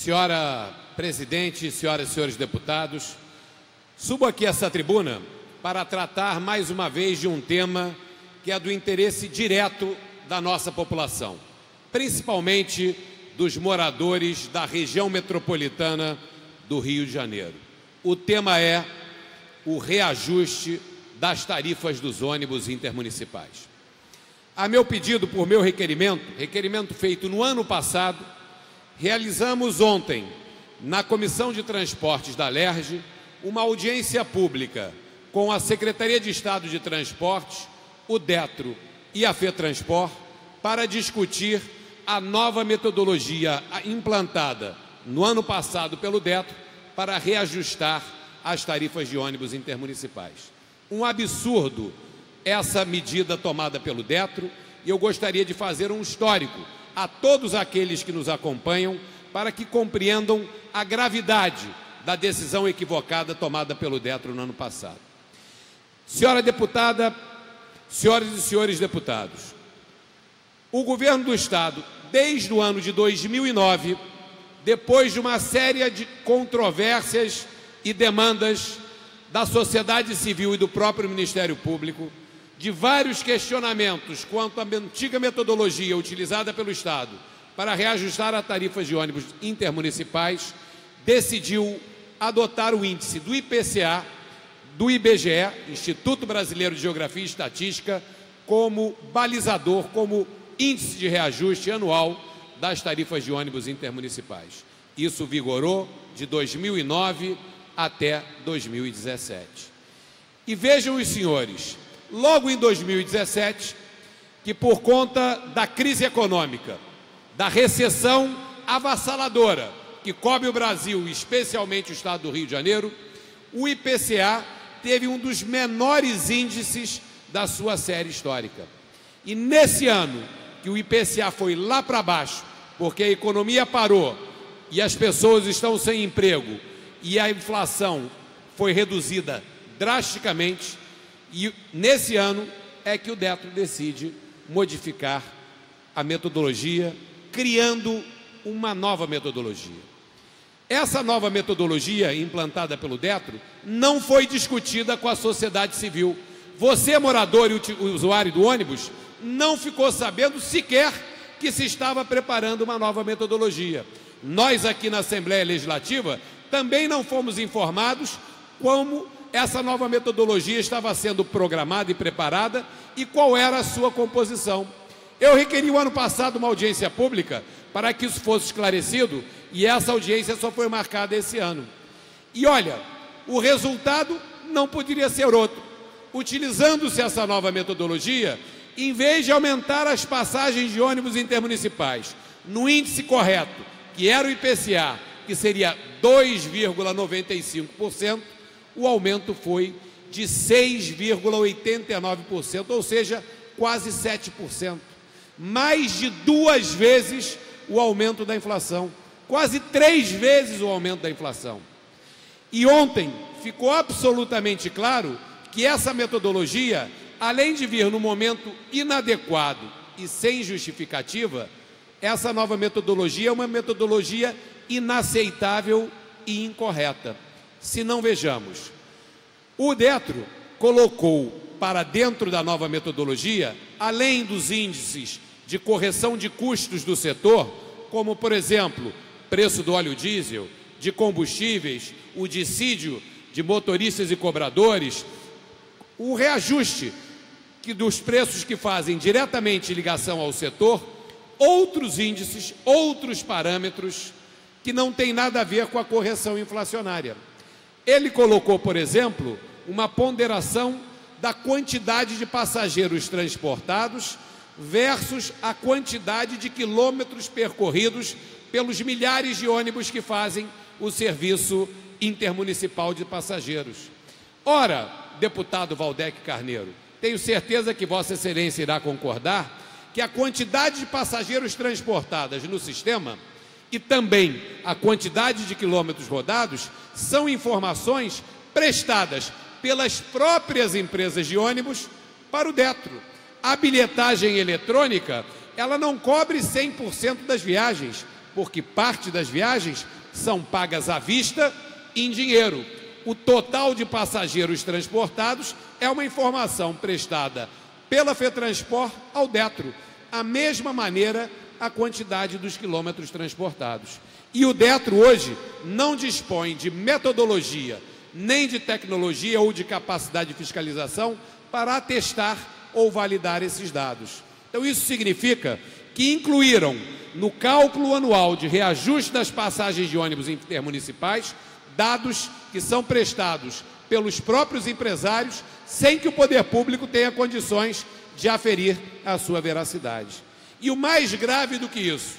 Senhora presidente, senhoras e senhores deputados, subo aqui a essa tribuna para tratar mais uma vez de um tema que é do interesse direto da nossa população, principalmente dos moradores da região metropolitana do Rio de Janeiro. O tema é o reajuste das tarifas dos ônibus intermunicipais. A meu pedido, por meu requerimento feito no ano passado, realizamos ontem, na Comissão de Transportes da LERJ, uma audiência pública com a Secretaria de Estado de Transportes, o DETRO e a FETransport para discutir a nova metodologia implantada no ano passado pelo DETRO para reajustar as tarifas de ônibus intermunicipais. Um absurdo essa medida tomada pelo DETRO, e eu gostaria de fazer um histórico a todos aqueles que nos acompanham para que compreendam a gravidade da decisão equivocada tomada pelo DETRO no ano passado. Senhora deputada, senhoras e senhores deputados, o governo do Estado, desde o ano de 2009, depois de uma série de controvérsias e demandas da sociedade civil e do próprio Ministério Público, de vários questionamentos quanto à antiga metodologia utilizada pelo Estado para reajustar as tarifas de ônibus intermunicipais, decidiu adotar o índice do IPCA, do IBGE, Instituto Brasileiro de Geografia e Estatística, como balizador, como índice de reajuste anual das tarifas de ônibus intermunicipais. Isso vigorou de 2009 até 2017. E vejam os senhores, logo em 2017, que por conta da crise econômica, da recessão avassaladora que cobre o Brasil, especialmente o estado do Rio de Janeiro, o IPCA teve um dos menores índices da sua série histórica. E nesse ano que o IPCA foi lá para baixo, porque a economia parou e as pessoas estão sem emprego e a inflação foi reduzida drasticamente, e nesse ano é que o DETRO decide modificar a metodologia, criando uma nova metodologia. Essa nova metodologia implantada pelo DETRO não foi discutida com a sociedade civil. Você, morador e usuário do ônibus, não ficou sabendo sequer que se estava preparando uma nova metodologia. Nós aqui na Assembleia Legislativa também não fomos informados como essa nova metodologia estava sendo programada e preparada e qual era a sua composição. Eu requeri o ano passado uma audiência pública para que isso fosse esclarecido e essa audiência só foi marcada esse ano. E olha, o resultado não poderia ser outro. Utilizando-se essa nova metodologia, em vez de aumentar as passagens de ônibus intermunicipais no índice correto, que era o IPCA, que seria 2,95%, o aumento foi de 6,89%, ou seja, quase 7%. Mais de 2 vezes o aumento da inflação, quase 3 vezes o aumento da inflação. E ontem ficou absolutamente claro que essa metodologia, além de vir no momento inadequado e sem justificativa, essa nova metodologia é uma metodologia inaceitável e incorreta. Se não vejamos, o DETRO colocou para dentro da nova metodologia, além dos índices de correção de custos do setor, como, por exemplo, preço do óleo diesel, de combustíveis, o dissídio de motoristas e cobradores, o reajuste dos preços que fazem diretamente ligação ao setor, outros índices, outros parâmetros que não têm nada a ver com a correção inflacionária. Ele colocou, por exemplo, uma ponderação da quantidade de passageiros transportados versus a quantidade de quilômetros percorridos pelos milhares de ônibus que fazem o serviço intermunicipal de passageiros. Ora, deputado Valdec Carneiro, tenho certeza que Vossa Excelência irá concordar que a quantidade de passageiros transportados no sistema e também a quantidade de quilômetros rodados são informações prestadas pelas próprias empresas de ônibus para o DETRO. A bilhetagem eletrônica, ela não cobre 100% das viagens, porque parte das viagens são pagas à vista em dinheiro. O total de passageiros transportados é uma informação prestada pela FETransport ao Detro. A mesma maneira, a quantidade dos quilômetros transportados. E o Detro hoje não dispõe de metodologia, nem de tecnologia ou de capacidade de fiscalização para atestar ou validar esses dados. Então isso significa que incluíram no cálculo anual de reajuste das passagens de ônibus intermunicipais dados que são prestados pelos próprios empresários sem que o poder público tenha condições de aferir a sua veracidade. E o mais grave do que isso,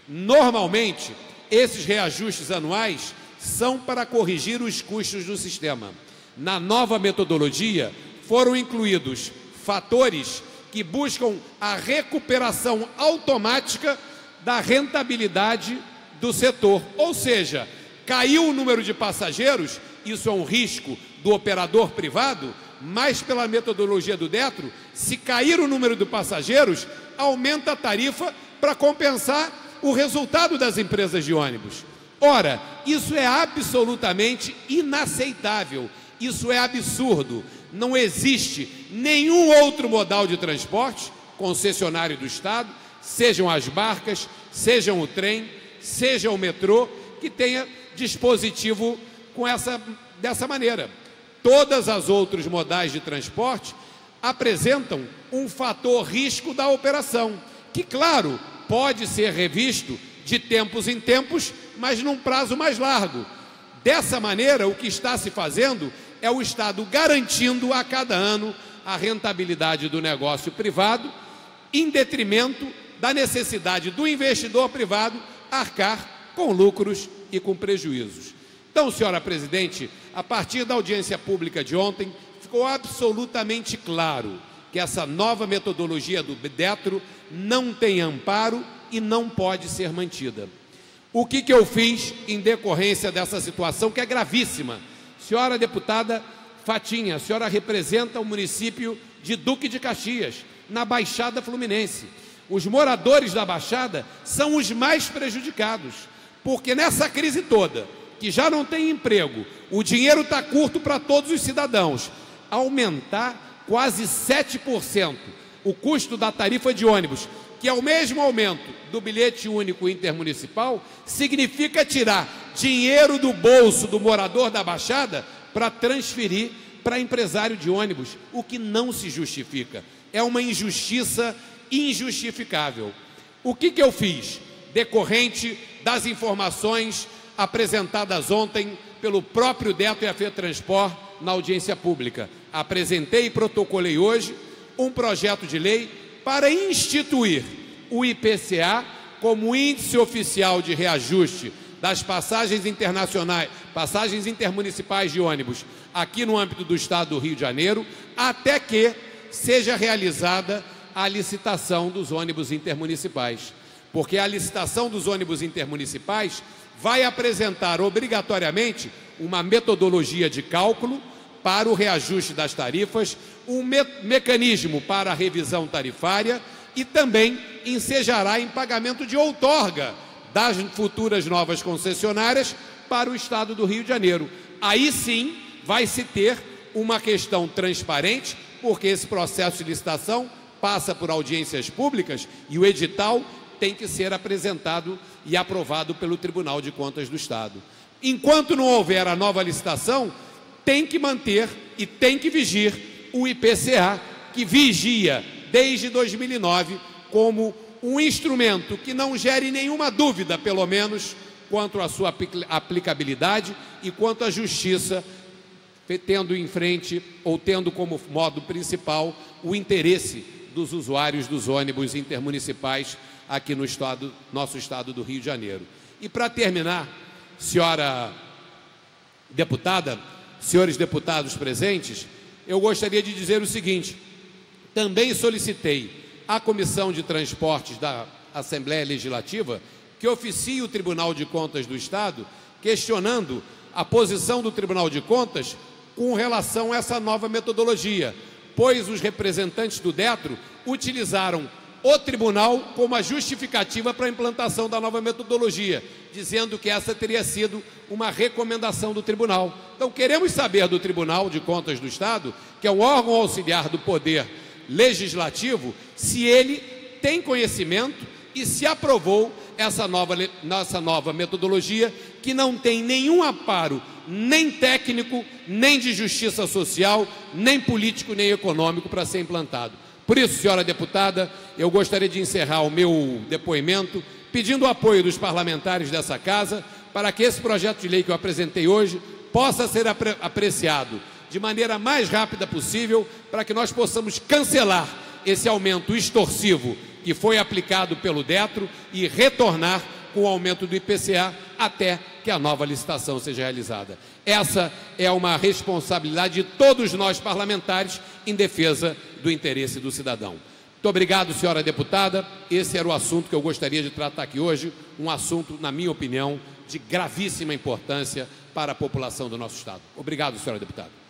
normalmente esses reajustes anuais são para corrigir os custos do sistema. Na nova metodologia foram incluídos fatores que buscam a recuperação automática da rentabilidade do setor. Ou seja, caiu o número de passageiros, isso é um risco do operador privado, mas pela metodologia do Detro, se cair o número de passageiros, aumenta a tarifa para compensar o resultado das empresas de ônibus. Ora, isso é absolutamente inaceitável, isso é absurdo. Não existe nenhum outro modal de transporte, concessionário do Estado, sejam as barcas, sejam o trem, seja o metrô, que tenha dispositivo dessa maneira. Todas as outros modais de transporte apresentam um fator risco da operação, que, claro, pode ser revisto de tempos em tempos, mas num prazo mais largo. Dessa maneira, o que está se fazendo é o Estado garantindo a cada ano a rentabilidade do negócio privado, em detrimento da necessidade do investidor privado arcar com lucros e com prejuízos. Então, senhora presidente, a partir da audiência pública de ontem, ficou absolutamente claro que essa nova metodologia do Detro não tem amparo e não pode ser mantida. O que eu fiz em decorrência dessa situação, que é gravíssima? Senhora deputada Fatinha, a senhora representa o município de Duque de Caxias, na Baixada Fluminense. Os moradores da Baixada são os mais prejudicados, porque nessa crise toda, que já não tem emprego, o dinheiro está curto para todos os cidadãos, aumentar quase 7% o custo da tarifa de ônibus, que é o mesmo aumento do bilhete único intermunicipal, significa tirar dinheiro do bolso do morador da Baixada para transferir para empresário de ônibus, o que não se justifica. É uma injustiça injustificável. O que eu fiz? Decorrente das informações apresentadas ontem pelo próprio Detro e a FETransport na audiência pública. Apresentei e protocolei hoje um projeto de lei para instituir o IPCA como índice oficial de reajuste das passagens internacionais, passagens intermunicipais de ônibus aqui no âmbito do Estado do Rio de Janeiro, até que seja realizada a licitação dos ônibus intermunicipais. Porque a licitação dos ônibus intermunicipais vai apresentar obrigatoriamente uma metodologia de cálculo para o reajuste das tarifas, um mecanismo para a revisão tarifária e também ensejará em pagamento de outorga das futuras novas concessionárias para o Estado do Rio de Janeiro. Aí sim vai se ter uma questão transparente, porque esse processo de licitação passa por audiências públicas e o edital tem que ser apresentado e aprovado pelo Tribunal de Contas do Estado. Enquanto não houver a nova licitação, tem que manter e tem que vigir o IPCA, que vigia desde 2009 como um instrumento que não gere nenhuma dúvida, pelo menos, quanto à sua aplicabilidade e quanto à justiça, tendo em frente ou tendo como modo principal o interesse dos usuários dos ônibus intermunicipais aqui no estado, nosso estado do Rio de Janeiro. E para terminar, senhora deputada, senhores deputados presentes, eu gostaria de dizer o seguinte: também solicitei à Comissão de Transportes da Assembleia Legislativa que oficie o Tribunal de Contas do Estado questionando a posição do Tribunal de Contas com relação a essa nova metodologia, pois os representantes do Detro utilizaram o tribunal como a justificativa para a implantação da nova metodologia, dizendo que essa teria sido uma recomendação do tribunal. Então, queremos saber do Tribunal de Contas do Estado, que é um órgão auxiliar do Poder Legislativo, se ele tem conhecimento e se aprovou essa nova metodologia, que não tem nenhum amparo, nem técnico, nem de justiça social, nem político, nem econômico para ser implantado. Por isso, senhora deputada, eu gostaria de encerrar o meu depoimento pedindo o apoio dos parlamentares dessa casa para que esse projeto de lei que eu apresentei hoje possa ser apreciado de maneira mais rápida possível, para que nós possamos cancelar esse aumento extorsivo que foi aplicado pelo Detro e retornar com o aumento do IPCA até que a nova licitação seja realizada. Essa é uma responsabilidade de todos nós parlamentares em defesa do interesse do cidadão. Muito obrigado, senhora deputada. Esse era o assunto que eu gostaria de tratar aqui hoje, um assunto, na minha opinião, de gravíssima importância para a população do nosso Estado. Obrigado, senhora deputada.